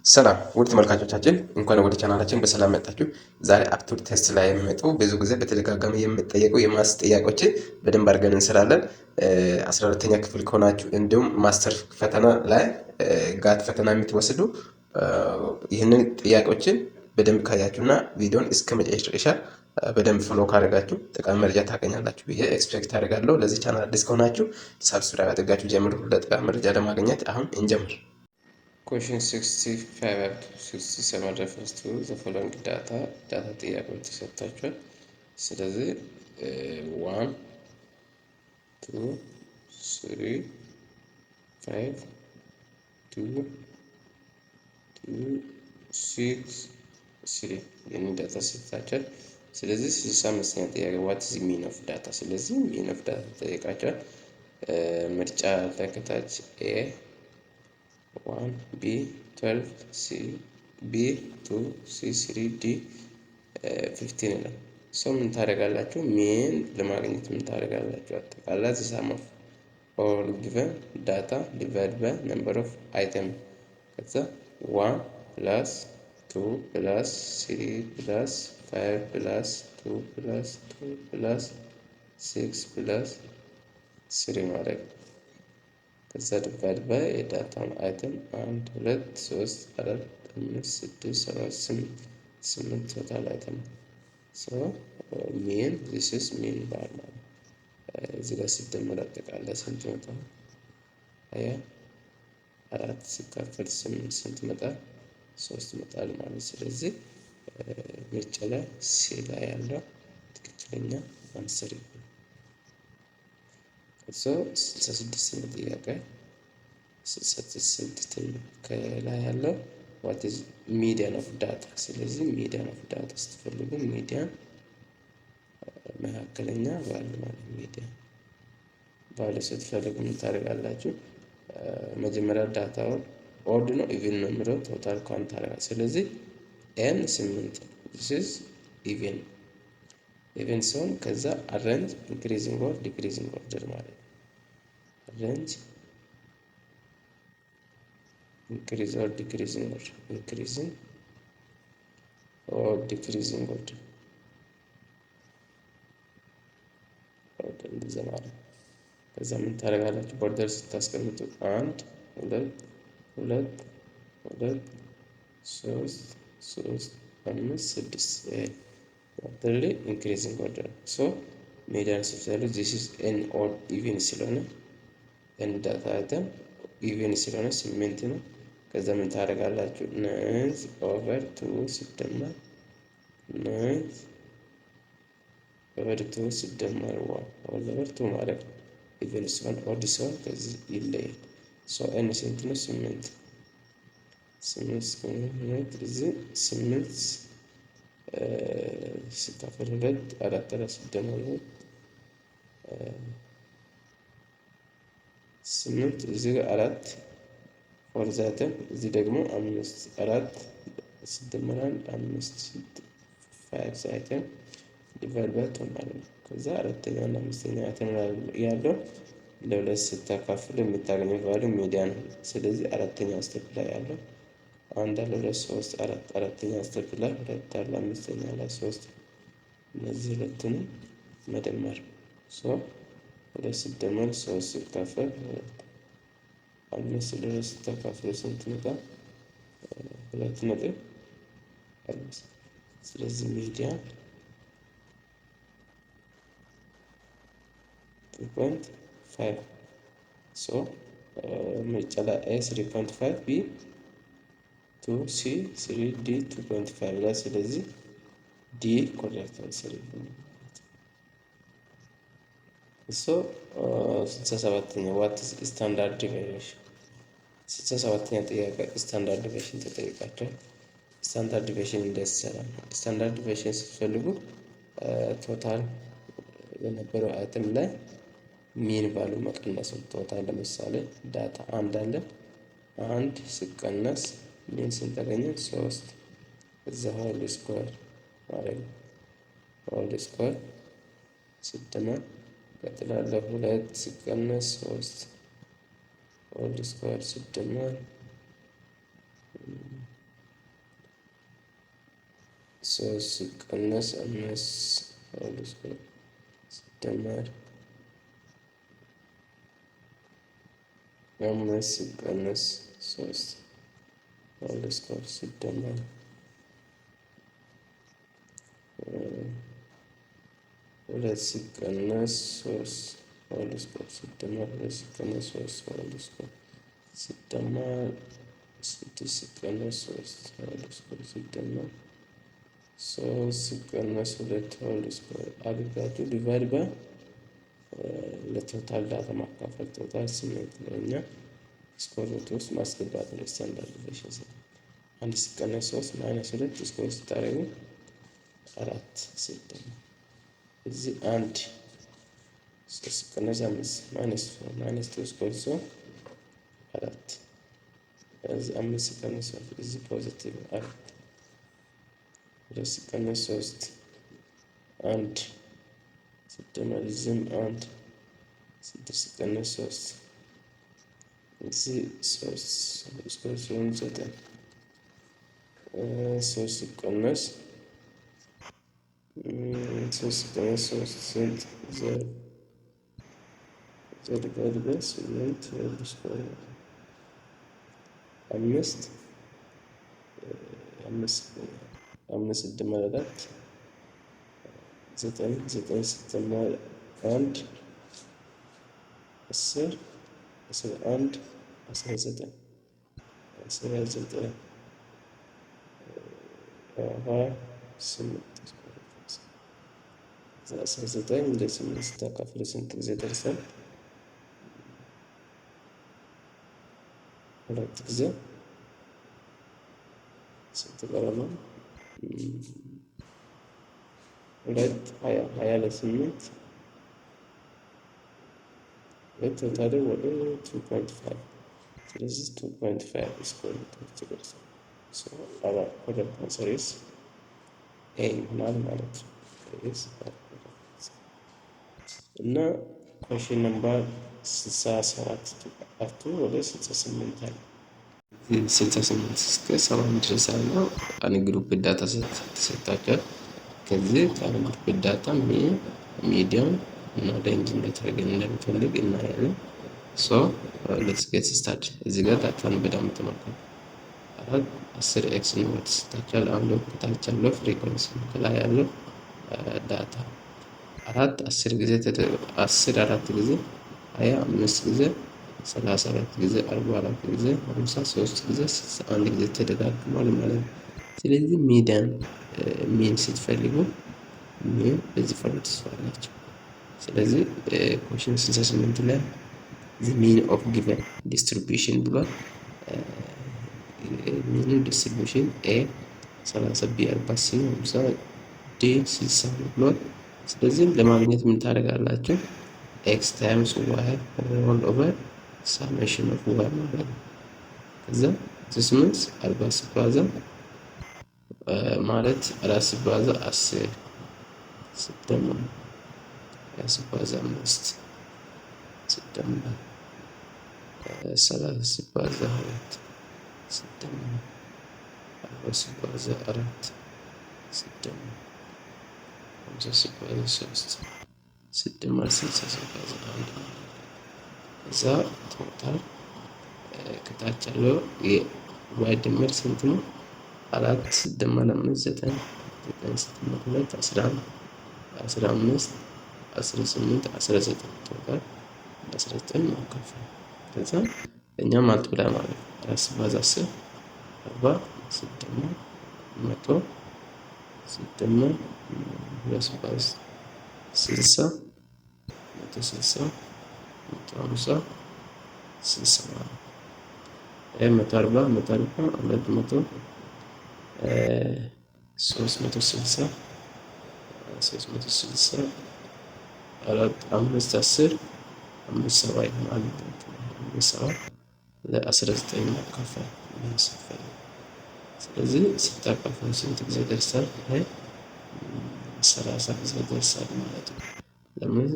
ሰላም ውድ ተመልካቾቻችን እንኳን ወደ ቻናላችን በሰላም መጣችሁ። ዛሬ አፕቲቱድ ቴስት ላይ የሚመጡ ብዙ ጊዜ በተደጋጋሚ የሚጠየቁ የማስ ጥያቄዎችን በደንብ አድርገን እንሰራለን። 12ኛ ክፍል ከሆናችሁ እንዲሁም ማስተር ፈተና ላይ ጋት ፈተና የምትወስዱ ይህንን ጥያቄዎችን በደንብ ካያችሁና ቪዲዮን እስከ መጨረሻ በደንብ ፎሎ ካደረጋችሁ ጠቃሚ መረጃ ታገኛላችሁ ብዬ ኤክስፔክት አደርጋለሁ። ለዚህ ቻናል አዲስ ከሆናችሁ ሰብስክራይብ አድርጋችሁ ጀምሩ። ለጠቃሚ መረጃ ለማግኘት አሁን እንጀምር። Question 65 up to 67 refers to the following data ጥያቄዎች ተሰጥቷቸዋል። ስለዚህ 1 2 3 5 2 2 6 3 ይህንን ዳታ ሰጥቷቸዋል። ስለዚህ 65ኛ ጥያቄ what is the mean of data? ስለዚህ mean of data ተጠይቃቸዋል። ምርጫ ለከታች ኤ 1 B 12 C B 2 C 3 D 15 ነው። ሰው ምን ታደርጋላችሁ? ሜን ለማግኘት ምን ታደርጋላችሁ? አጠቃላይ the sum of all given data divided by number of items ከዛ 1 plus 2 plus 3 plus 5 plus 2 plus 2 plus 6 plus 3 ማለት ነው። ከዛ ዲቫይድ ባይ የዳታውን አይተም 1 2 3 4 5 6 7 8 ቶታል አይተም ሶ ሚን ዚስ ኢዝ ሚን ባር ነው። እዚህ ጋር ሲደመር አጠቃላይ ስንት ይመጣል? አያ 4 ሲካፈል 8 ስንት ይመጣል? 3 ይመጣል ማለት። ስለዚህ ምርጫ ላይ ሲ ላይ ያለው ትክክለኛ አንሰር ይሆናል። So 66 ጥያቄ 66 ከላይ ያለው what is median of data። ስለዚህ median of data ስትፈልጉ median መካከለኛ ቫሉ ማለት median ቫሉ ስትፈልጉ ምን ታደርጋላችሁ? መጀመሪያ ዳታውን ኦድ ነው ኢቭን ነው የሚለው ቶታል ካውንት ታደርጋላችሁ። ስለዚህ n 8 this is even ሲሆን ከዛ arrange increasing or decreasing order ማለት ነው። arrange increase or decreasing order increasing or decreasing order እንደዛ ማለት ነው። ከዛ ምን ታደርጋላችሁ? ቦርደር ስታስቀምጡ 1 2 2 2 3 3 5 6 totally increasing order so median ስትሰሩ this is n odd even ስለሆነ n ዳታ አይተም even ስለሆነ 8 ነው። ከዛ ምን ታደርጋላችሁ? 9 ኦቨር 2 ሲደመር 9 ኦቨር 2 ሲደመር 1 ኦቨር 2 ማለት ነው። even ሲሆን odd ሲሆን ከዚህ ይለያል። so n ስንት ነው? 8 8 እዚህ 8 ሲካፈል 2 4 4 ሲደመር 8 እዚህ ጋር 4 ፎርዛተን እዚህ ደግሞ 5 4 ሲደመር 5 5 አይተም ዲቫይድ ባይ 2 ማለት ነው። ከዛ አራተኛው እና አምስተኛው አይተም ያለው ለሁለት ስታካፍሉ የምታገኘው ቫልዩ ሚዲያን ነው። ስለዚህ አራተኛው ስቴፕ ላይ ያለው 1 2 3 4 አራተኛው ስቴፕ ላይ 2 አለ፣ አምስተኛው ላይ 3 እነዚህ ሁለቱንም መደመር ሶ 2 ሲደመር 3 ሲካፈል 5 2 ሲካፈል ስንት ይመጣል? 2.5 ስለዚህ ሚዲያን 2.5 ሶ ምርጫ ላይ ኤ 3.5 ቢ 2 ሲ 3 ዲ 2.5 ላይ ስለዚህ ዲ ኮሬክት አንሰር ይሆናል። ሶ 67ኛ what is standard deviation 67ኛ ጥያቄ ስታንዳርድ ዲቪዬሽን ተጠይቃቸዋል። ስታንዳርድ ዲቪዬሽን እንደዚህ ይሰራል። ስታንዳርድ ዲቪዬሽን ስትፈልጉ ቶታል የነበረው አይተም ላይ ሚን ቫሉ መቀነስ ነው። ቶታል ለምሳሌ ዳታ 1 አለ 1 ሲቀነስ ሚን ስንት ተገኘ? 3 እዛ ሆል ስኩዌር ማለት ነው። ሆል ስኩዌር ሲደመር ቀጥላለሁ 2 ሲቀነስ 3 ሆል ስኩዌር ሲደመር ሶስት ሲቀነስ አምስት ሆል ስኩዌር ሲደመር አምስት ሲቀነስ ሶስት ሆል ስኩዌር ሲደመር ሁለት ሲቀነስ ሶስት ሆል ስኩዌር ሲደመር ሁለት ሲቀነስ ሶስት ሆል ስኩዌር ሲደመር ስድስት ሲቀነስ ሶስት ሆል ስኩዌር ሲደመር ሶስት ሲቀነስ ሁለት ሆል ስኩዌር አድርጋችሁ ዲቫይድ ባይ ለቶታል ዳታ ማካፈል ቶታል ስምንት ለኛ ስኩዌር ሩት ውስጥ ማስገባት ነው። ስታንዳርድ ዲቪዥን አንድ ሲቀነስ ሶስት ማይነስ ሁለት ስኩዌር ስታደርጉ አራት ሲደመር እዚህ አንድ ሶስት ሲቀነስ አምስት ማይነስ ቱ ስኩዌር ሲሆን አራት እዚህ አምስት ሲቀነስ ሶስት እዚህ ፖዚቲቭ አራት ሁለት ሲቀነስ ሶስት አንድ ሲደመር እዚህም አንድ ስድስት ሲቀነስ ሶስት እዚህ ሶስት ስኩዌር ሲሆን ዘጠኝ ሶስት ሲቀነስ ሶስት ስንት ዜሮ ዲቫይድ ባይ ስምንት ሆል ስኩዌር አምስት ሲደመር አራት ዘጠኝ ሲደመር አንድ አስር አንድ 19 19 እንደ ስምንት ስታካፍሉ ስንት ጊዜ ደርሳል? ሁለት ጊዜ ስንት ቀረበ? ሁለት ሀያ ለስምንት ቶታል ወደ 2.5 ስለዚህ 2.5 ስኩዌር ሩት ይደርሳል። ወደ ሰሪስ ኤ ይሆናል ማለት ነው። እና ኮሽን ነምበር 67 አፍቱ ወደ 68 አለ። 68 እስከ 70 ድረስ ያለው አንድ ግሩፕ ዳታ ተሰጥቷቸዋል። ከዚህ ከአንድ ግሩፕ ዳታ ሚዲየም እና ሬንጅ እንደተረገኝ እንደምፈልግ እናያለን። ሌትስ ጌት ስታርት። እዚህ ጋር ዳታን በደንብ ተመልከቱ። 10 ኤክስ ነው ተሰጥቷቸዋል። አሁን ከታች ያለው ፍሪኮንሲ ከላይ ያለው ዳታ 10 ጊዜ 4 ጊዜ 25 ጊዜ 34 ጊዜ 44 ጊዜ 53 ጊዜ 61 ጊዜ ተደጋግሟል ማለት ነው። ስለዚህ ሚን ስትፈልጉ በዚህ ፎርማት ትሰራላችሁ። ስለዚህ ኮሽን 68 ላይ the mean of given distribution ብሏል። ሚኑ ዲስትሪቢዩሽን ኤ 30 ቢ 40 ሲ 50 ዲ 60 ብሏል። ስለዚህ ለማግኘት ምን ታደርጋላችሁ? ኤክስ ታይምስ ዋይ ሆል ኦቨር ሳሜሽን ኦፍ ዋይ ማለት ነው። ከዛ 8 40 ሲባዛ ማለት 4 ሲባዛ 10 ሲደመር 20 ሲባዛ 5 ሲደመር 30 ሲባዛ 2 ሲደመር 40 ሲባዛ 4 ሲደመር 50 ሲባዛ 3 ሲደመር 60 ሲባዛ 1 እዛ ቶታል ከታች ያለው የዋይ ድምር ስንት ነው? 4 ሲደመር 5 9 ሲደመር 2 11 15 18 19 ቶታል 19 ማካፈል ከዛ እኛ ማልቲፕላይ ማለት ነው። 4 ሲባዛ 10 40 ሲደመር 100 ሲደመር 2 ሲባዛ 60 160 150 60 140 200 360 360 5 10 5 7 ይሆናል። 5 7 ለ19 ማካፈል ይመስላል። ስለዚህ ስታካፍሉ ስንት ጊዜ ደርሳል? 30 ጊዜ ደርሳል ማለት ነው። ለምን